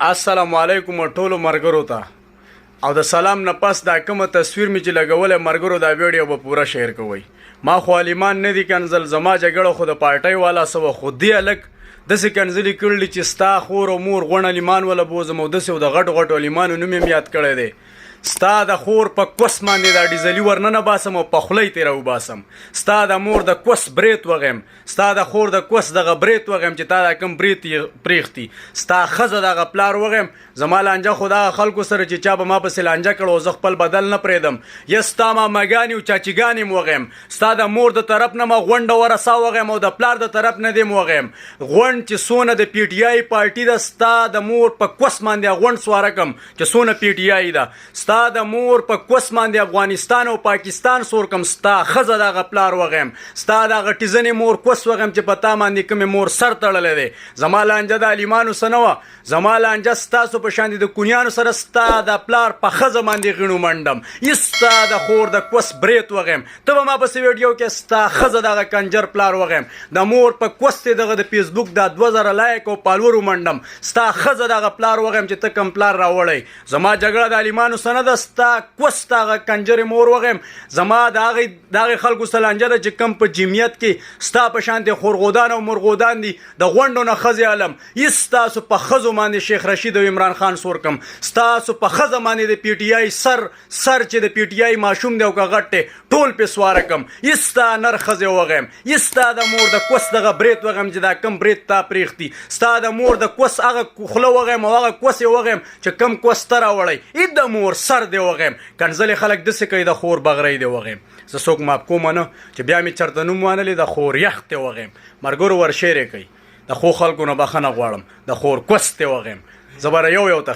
السلام علیکم ټولو مرګرو ته او د سلام نه پس دا کومه تصویر می چې لګولې مرګرو دا ویډیو به پورا شیر کوئ. ما خو عالمان نه دي کنزل زما جګړه خو د پارټۍ والا سو خو دی الک داسې کنځلې کړلې چې ستا خور او مور غوڼه لیمان ولا بوزم او داسې د غټ غټو لیمانو نوم یې یاد کړی دی. ستا د خور په کوس باندې دا ډیزلي ورننه باسم او په خولۍ تېره وباسم. ستا د مور د کوس برېت وغیم. ستا د خور د کوس دغه برېت وغیم چې تا دا کوم برېت یې پرېښتي. ستا ښځه دغه پلار وغیم. زما لانجه خو دغه خلکو سره چې چا به ما پسې لانجه کړو زه خپل بدل نه پرېږدم. یا ستا ماماګانې او چاچیګانې م وغیم. ستا د مور د طرف نه ما غونډه ورسا وغیم او د پلار د طرف نه دې م وغیم. غونډ چې څونه د پی ټي آی پارټي ده ستا د مور په کوس باندې غونډ سواره کم چې څونه پی ټي آی ده. ستا د مور په کوس باندې افغانستان او پاکستان سور کم. ستا ښځه دغه پلار وغیم. ستا دغه ټیزنې مور کوس وغیم چې په تا باندې کومې مور سر تړلی دی. زما لانجه د علیمانو څه نه وه. زما لانجه ستاسو په شان د کونیانو سره ستا د پلار په ښځه باندې غینو منډم. ای ستا د خور د کوس برېت وغیم. ته به ما پسې ویډیو کې ستا ښځه دغه کنجر پلار وغیم. د مور په کوس ته دغه د فیسبوک دا 2000 لایک او فالوور ومنډم. ستا ښځه دغه پلار وغیم چې ته کوم پلار راوړی. زما جګړه د علیمانو څه نه ده. ستا کوس دغه کنجرې مور وغیم. زما د هغې خلکو څه لانجه ده چې کوم په جمعیت کې ستا په شانتې خورغودان او مرغودان دي د غونډو نه ښځې علم. ای ستاسو په ښځو باندې شیخ رشید او عمران خان سور کم. ستاسو په ښځه باندې د پی ټي آی سر چې د پی ټي آی ماشوم دی او که غټ دی ټول پې سواره کم. ای ستا نر ښځې وغیم. ای ستا د مور د کوس دغه برېت وغیم چې دا کم برېت تا پرېښتي. ستا د مور د کوس هغه خوله وغیم او هغه کوس یې وغیم چې کم کوس ته راوړی. ای د مور سر دی وغیم. کنځلې خلک داسې کوي د خور بغری دی وغیم. زه څوک ماف کوم نه چې بیا مې چېرته نوم وانلې د خور یخ دی وغیم. مرګرو ورشیرې کوي. د خو خلکو نه بخښنه غواړم. د خور کوس دی وغیم. زه به یو ته